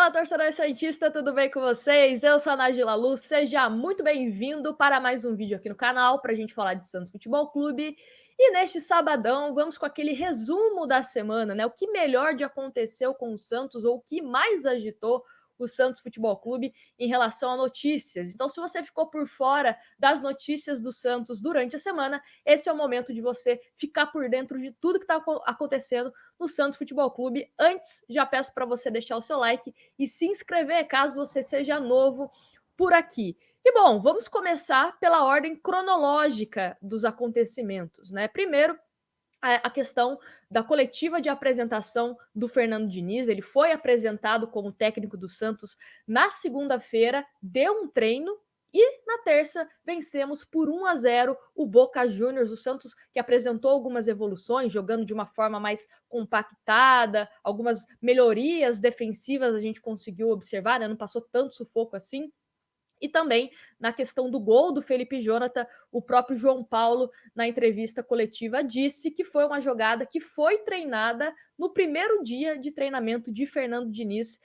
Fala, torcedor santista, tudo bem com vocês? Eu sou a Nájila Luz, seja muito bem-vindo para mais um vídeo aqui no canal para a gente falar de Santos Futebol Clube. E neste sabadão, vamos com aquele resumo da semana, né? O que melhor de aconteceu com o Santos ou o que mais agitou o Santos Futebol Clube em relação a notícias. Então, se você ficou por fora das notícias do Santos durante a semana, esse é o momento de você ficar por dentro de tudo que está acontecendo no Santos Futebol Clube. Antes, já peço para você deixar o seu like e se inscrever caso você seja novo por aqui. E bom, vamos começar pela ordem cronológica dos acontecimentos, né? Primeiro, a questão da coletiva de apresentação do Fernando Diniz. Ele foi apresentado como técnico do Santos na segunda-feira, deu um treino e na terça vencemos por 1-0 o Boca Juniors. O Santos que apresentou algumas evoluções, jogando de uma forma mais compactada, algumas melhorias defensivas a gente conseguiu observar, né? Não passou tanto sufoco assim. E também na questão do gol do Felipe Jonathan, o próprio João Paulo, na entrevista coletiva, disse que foi uma jogada que foi treinada no primeiro dia de treinamento de Fernando Diniz,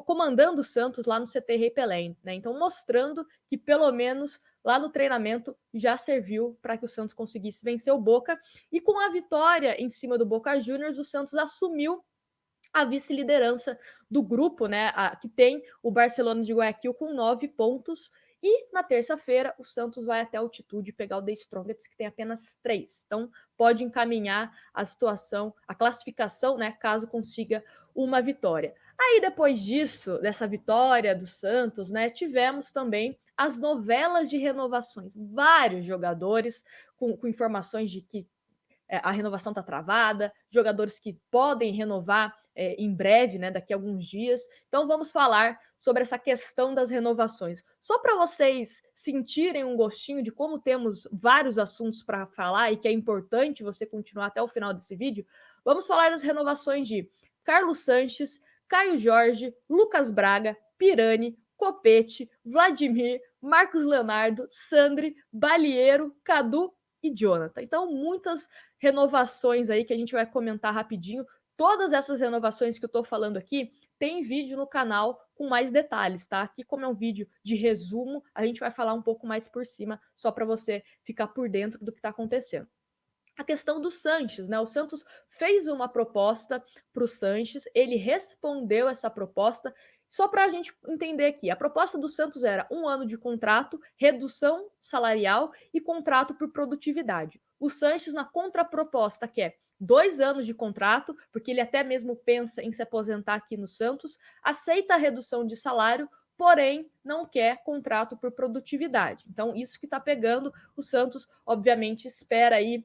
comandando o Santos lá no CT Rei Pelé, né? Então, mostrando que pelo menos lá no treinamento já serviu para que o Santos conseguisse vencer o Boca. E com a vitória em cima do Boca Juniors, o Santos assumiu a vice-liderança do grupo, né? Que tem o Barcelona de Guayaquil com 9 pontos. E na terça-feira, o Santos vai até a altitude pegar o The Strongest, que tem apenas 3. Então, pode encaminhar a situação, a classificação, né? Caso consiga uma vitória. Aí, depois disso, dessa vitória do Santos, né? Tivemos também as novelas de renovações. Vários jogadores com informações de que a renovação está travada, jogadores que podem renovar em breve, né, daqui a alguns dias. Então vamos falar sobre essa questão das renovações. Só para vocês sentirem um gostinho de como temos vários assuntos para falar e que é importante você continuar até o final desse vídeo, vamos falar das renovações de Carlos Sanches, Caio Jorge, Lucas Braga, Pirani, Copete, Vladimir, Marcos Leonardo, Sandri, Balieiro, Cadu e Jonathan. Então, muitas renovações aí que a gente vai comentar rapidinho. Todas essas renovações que eu estou falando aqui, tem vídeo no canal com mais detalhes, tá? Aqui, como é um vídeo de resumo, a gente vai falar um pouco mais por cima, só para você ficar por dentro do que está acontecendo. A questão do Sanches, né? O Santos fez uma proposta para o Sanches, ele respondeu essa proposta. Só para a gente entender aqui, a proposta do Santos era 1 ano de contrato, redução salarial e contrato por produtividade. O Sanches, na contraproposta, quer 2 anos de contrato, porque ele até mesmo pensa em se aposentar aqui no Santos, aceita a redução de salário, porém não quer contrato por produtividade. Então, isso que está pegando, o Santos, obviamente, espera aí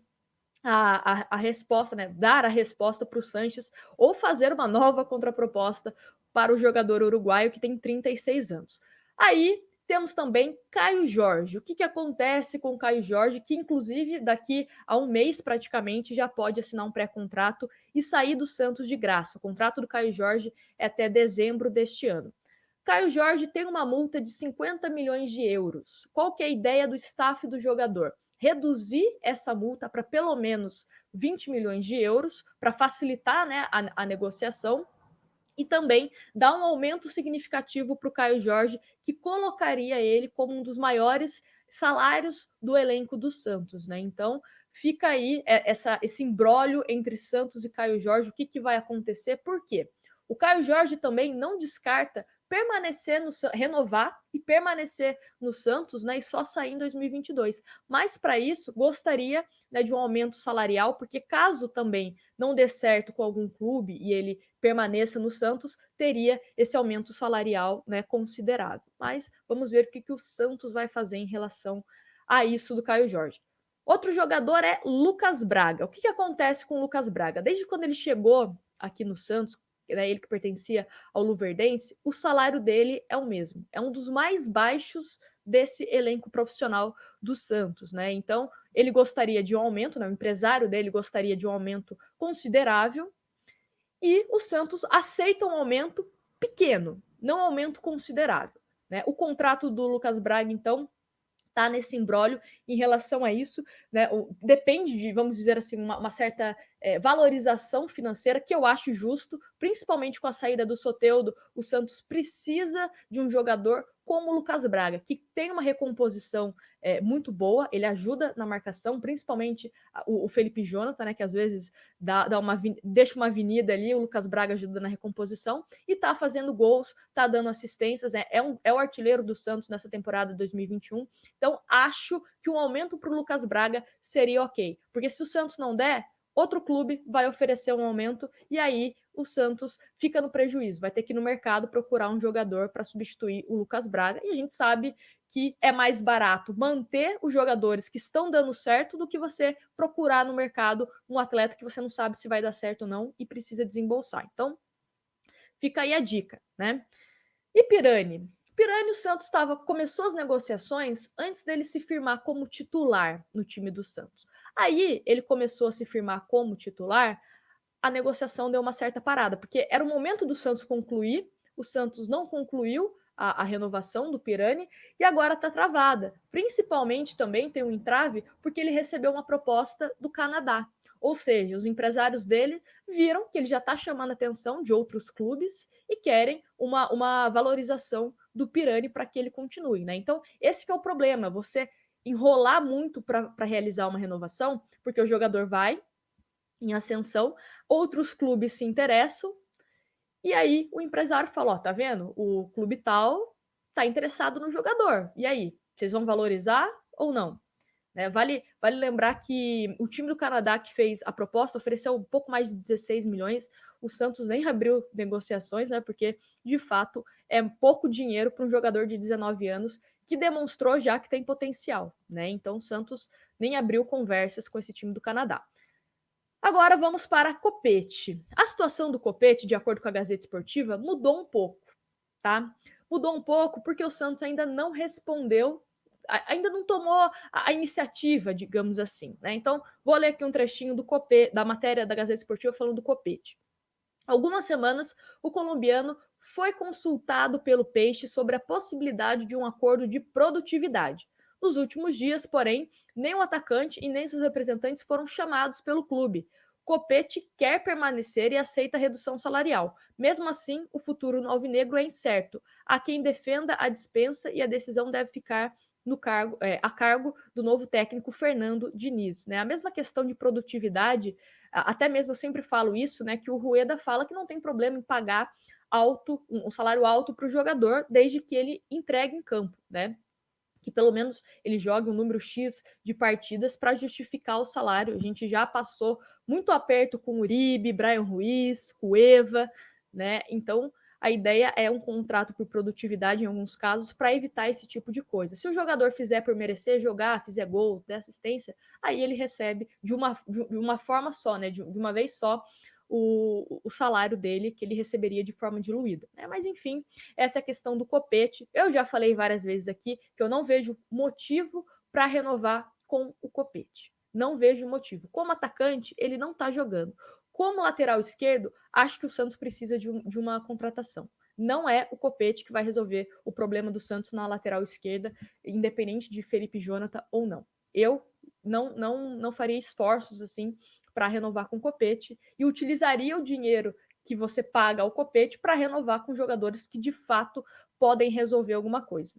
a resposta, né? Dar a resposta para o Sanches ou fazer uma nova contraproposta para o jogador uruguaio que tem 36 anos. Aí temos também Caio Jorge. O que acontece com o Caio Jorge, que inclusive daqui a um mês praticamente já pode assinar um pré-contrato e sair do Santos de graça. O contrato do Caio Jorge é até dezembro deste ano. Caio Jorge tem uma multa de 50 milhões de euros. Qual que é a ideia do staff do jogador? Reduzir essa multa para pelo menos 20 milhões de euros, para facilitar, né, a negociação, e também dar um aumento significativo para o Caio Jorge, que colocaria ele como um dos maiores salários do elenco do Santos, né? Então fica aí esse imbróglio entre Santos e Caio Jorge. O que vai acontecer? Por quê? O Caio Jorge também não descarta permanecer renovar e permanecer no Santos, né, e só sair em 2022. Mas para isso gostaria, né, de um aumento salarial, porque caso também não dê certo com algum clube e ele permaneça no Santos, teria esse aumento salarial, né, considerável. Mas vamos ver o que o Santos vai fazer em relação a isso do Caio Jorge. Outro jogador é Lucas Braga. O que acontece com o Lucas Braga? Desde quando ele chegou aqui no Santos, né, ele que pertencia ao Luverdense, o salário dele é o mesmo. É um dos mais baixos desse elenco profissional do Santos, né? Então, ele gostaria de um aumento, né? O empresário dele gostaria de um aumento considerável e o Santos aceita um aumento pequeno, não um aumento considerável, né? O contrato do Lucas Braga, então, tá nesse imbróglio em relação a isso, né? Depende de, vamos dizer assim, uma certa valorização financeira, que eu acho justo, principalmente com a saída do Soteldo. O Santos precisa de um jogador como o Lucas Braga, que tem uma recomposição muito boa, ele ajuda na marcação, principalmente o Felipe Jonathan, né, que às vezes deixa uma avenida ali, o Lucas Braga ajuda na recomposição, e tá fazendo gols, tá dando assistências, é o artilheiro do Santos nessa temporada 2021, então acho que um aumento para o Lucas Braga seria ok, porque se o Santos não der, outro clube vai oferecer um aumento e aí o Santos fica no prejuízo, vai ter que ir no mercado procurar um jogador para substituir o Lucas Braga, e a gente sabe que é mais barato manter os jogadores que estão dando certo do que você procurar no mercado um atleta que você não sabe se vai dar certo ou não e precisa desembolsar. Então, fica aí a dica, né? E Pirani? Pirani, o Santos começou as negociações antes dele se firmar como titular no time do Santos. Aí ele começou a se firmar como titular, a negociação deu uma certa parada, porque era o momento do Santos concluir, o Santos não concluiu a renovação do Pirani e agora está travada. Principalmente também tem um entrave porque ele recebeu uma proposta do Canadá. Ou seja, os empresários dele viram que ele já está chamando a atenção de outros clubes e querem uma valorização do Pirani para que ele continue, né? Então, esse que é o problema, você enrolar muito para realizar uma renovação, porque o jogador vai em ascensão, outros clubes se interessam, e aí o empresário fala, ó, tá vendo? O clube tal tá interessado no jogador. E aí, vocês vão valorizar ou não? Né? Vale lembrar que o time do Canadá que fez a proposta ofereceu um pouco mais de 16 milhões. O Santos nem abriu negociações, né? Porque, de fato, é pouco dinheiro para um jogador de 19 anos que demonstrou já que tem potencial, né? Então, o Santos nem abriu conversas com esse time do Canadá. Agora vamos para Copete. A situação do Copete, de acordo com a Gazeta Esportiva, mudou um pouco, tá? Mudou um pouco porque o Santos ainda não respondeu, ainda não tomou a iniciativa, digamos assim, né? Então, vou ler aqui um trechinho do Copete, da matéria da Gazeta Esportiva falando do Copete. Algumas semanas, o colombiano foi consultado pelo Peixe sobre a possibilidade de um acordo de produtividade. Nos últimos dias, porém, nem o atacante e nem seus representantes foram chamados pelo clube. Copete quer permanecer e aceita a redução salarial. Mesmo assim, o futuro no alvinegro é incerto. Há quem defenda a dispensa e a decisão deve ficar a cargo do novo técnico Fernando Diniz. Né? A mesma questão de produtividade, até mesmo eu sempre falo isso, né? Que o Rueda fala que não tem problema em pagar um salário alto para o jogador, desde que ele entregue em campo, né? Que pelo menos ele jogue um número X de partidas para justificar o salário. A gente já passou muito aperto com Uribe, Brian Ruiz, Cueva, né? Então a ideia é um contrato por produtividade em alguns casos para evitar esse tipo de coisa. Se o jogador fizer por merecer jogar, fizer gol, der assistência, aí ele recebe de uma forma só, né? De uma vez só o salário dele que ele receberia de forma diluída. Né? Mas enfim, essa é a questão do Copete. Eu já falei várias vezes aqui que eu não vejo motivo para renovar com o Copete. Não vejo motivo. Como atacante, ele não está jogando. Como lateral esquerdo, acho que o Santos precisa de uma contratação. Não é o Copete que vai resolver o problema do Santos na lateral esquerda, independente de Felipe Jonathan ou não. Eu não faria esforços assim para renovar com o Copete e utilizaria o dinheiro que você paga ao Copete para renovar com jogadores que de fato podem resolver alguma coisa.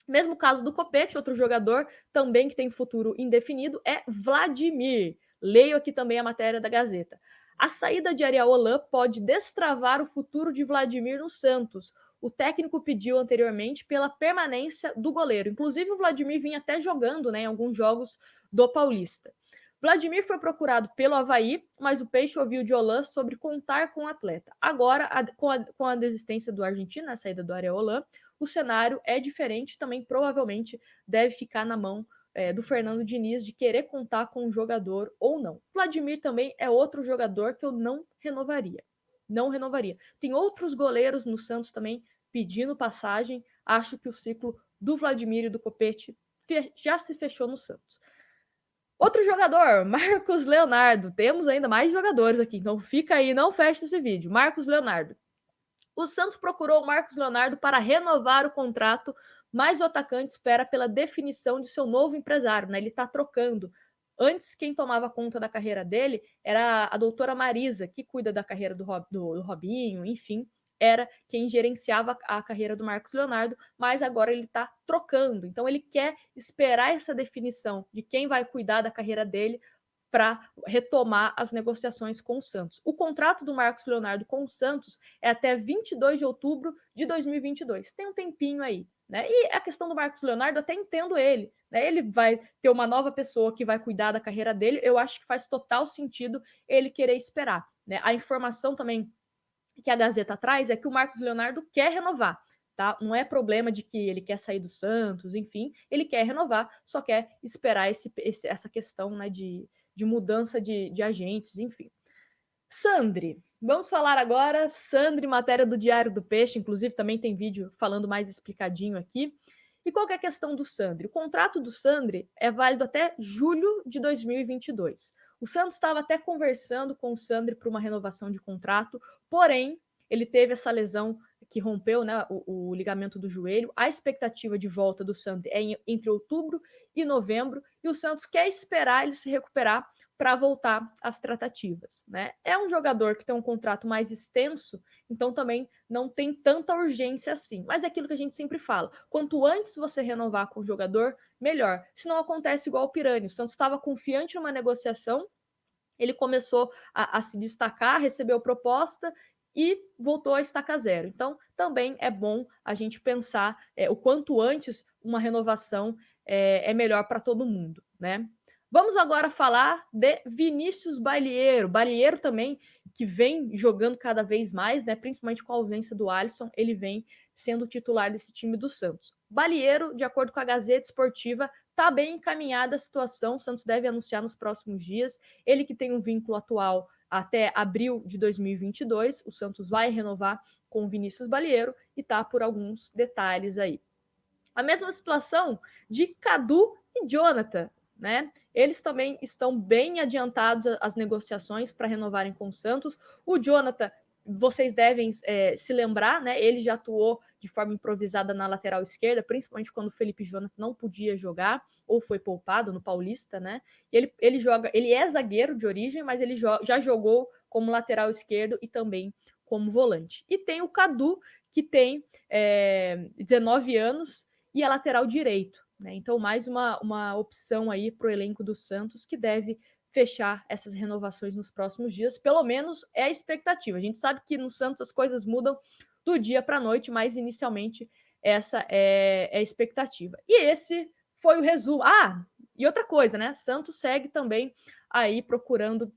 Mesmo caso do Copete, outro jogador também que tem futuro indefinido é Vladimir. Leio aqui também a matéria da Gazeta. A saída de Areolan pode destravar o futuro de Vladimir no Santos. O técnico pediu anteriormente pela permanência do goleiro. Inclusive, o Vladimir vinha até jogando, né, em alguns jogos do Paulista. Vladimir foi procurado pelo Avaí, mas o Peixe ouviu de Olan sobre contar com o atleta. Agora, com a desistência do argentino, a saída do Areolan, o cenário é diferente, também provavelmente deve ficar na mão do Fernando Diniz de querer contar com um jogador ou não. Vladimir também é outro jogador que eu não renovaria. Não renovaria. Tem outros goleiros no Santos também pedindo passagem. Acho que o ciclo do Vladimir e do Copete já se fechou no Santos. Outro jogador, Marcos Leonardo. Temos ainda mais jogadores aqui, então fica aí, não feche esse vídeo. Marcos Leonardo. O Santos procurou o Marcos Leonardo para renovar o contrato, mas o atacante espera pela definição de seu novo empresário, né? Ele está trocando. Antes, quem tomava conta da carreira dele era a doutora Marisa, que cuida da carreira do Robinho, enfim, era quem gerenciava a carreira do Marcos Leonardo, mas agora ele está trocando. Então ele quer esperar essa definição de quem vai cuidar da carreira dele para retomar as negociações com o Santos. O contrato do Marcos Leonardo com o Santos é até 22 de outubro de 2022. Tem um tempinho aí, né? E a questão do Marcos Leonardo, até entendo ele, né? Ele vai ter uma nova pessoa que vai cuidar da carreira dele. Eu acho que faz total sentido ele querer esperar, né? A informação também que a Gazeta traz é que o Marcos Leonardo quer renovar. Tá? Não é problema de que ele quer sair do Santos, enfim, ele quer renovar, só quer esperar essa questão, né, de mudança de agentes, enfim. Sandri, vamos falar agora. Sandri, matéria do Diário do Peixe, inclusive também tem vídeo falando mais explicadinho aqui. E qual que é a questão do Sandri? O contrato do Sandri é válido até julho de 2022. O Santos estava até conversando com o Sandri para uma renovação de contrato, porém, ele teve essa lesão que rompeu, né, o ligamento do joelho. A expectativa de volta do Sandri é entre outubro e novembro, e o Santos quer esperar ele se recuperar para voltar às tratativas, né? É um jogador que tem um contrato mais extenso, então também não tem tanta urgência assim. Mas é aquilo que a gente sempre fala: quanto antes você renovar com o jogador, melhor. Se não acontece igual o Pirani, o Santos estava confiante numa negociação, ele começou a se destacar, recebeu proposta e voltou a estacar zero. Então, também é bom a gente pensar o quanto antes uma renovação é melhor para todo mundo, né? Vamos agora falar de Vinícius Balieiro. Balieiro também, que vem jogando cada vez mais, né? Principalmente com a ausência do Alisson, ele vem sendo titular desse time do Santos. Balieiro, de acordo com a Gazeta Esportiva, está bem encaminhada a situação. O Santos deve anunciar nos próximos dias. Ele que tem um vínculo atual até abril de 2022. O Santos vai renovar com o Vinícius Balieiro e tá por alguns detalhes aí. A mesma situação de Cadu e Jonathan, né? Eles também estão bem adiantados as negociações para renovarem com o Santos. O Jonathan, vocês devem se lembrar, né? Ele já atuou de forma improvisada na lateral esquerda, principalmente quando o Felipe Jonathan não podia jogar ou foi poupado no Paulista, né? E ele é zagueiro de origem, mas ele já jogou como lateral esquerdo e também como volante. E tem o Cadu, que tem 19 anos e a lateral direito, né? Então, mais uma opção aí para o elenco do Santos, que deve fechar essas renovações nos próximos dias. Pelo menos é a expectativa. A gente sabe que no Santos as coisas mudam do dia para a noite, mas inicialmente essa é a expectativa. E esse foi o resumo. Ah, e outra coisa, né? Santos segue também aí procurando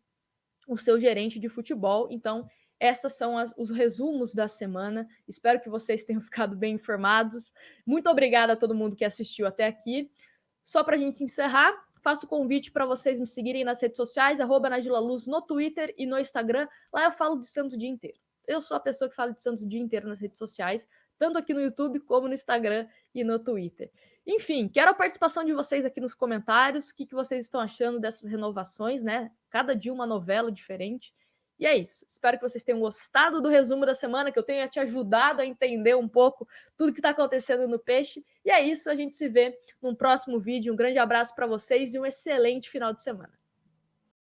o seu gerente de futebol. Então, essas são os resumos da semana. Espero que vocês tenham ficado bem informados. Muito obrigada a todo mundo que assistiu até aqui. Só para a gente encerrar, faço o convite para vocês me seguirem nas redes sociais, @NadilaLuz no Twitter e no Instagram. Lá eu falo de Santos o dia inteiro. Eu sou a pessoa que fala de Santos o dia inteiro nas redes sociais, tanto aqui no YouTube como no Instagram e no Twitter. Enfim, quero a participação de vocês aqui nos comentários. O que vocês estão achando dessas renovações, né? Cada dia uma novela diferente. E é isso. Espero que vocês tenham gostado do resumo da semana, que eu tenha te ajudado a entender um pouco tudo que está acontecendo no Peixe. E é isso. A gente se vê num próximo vídeo. Um grande abraço para vocês e um excelente final de semana.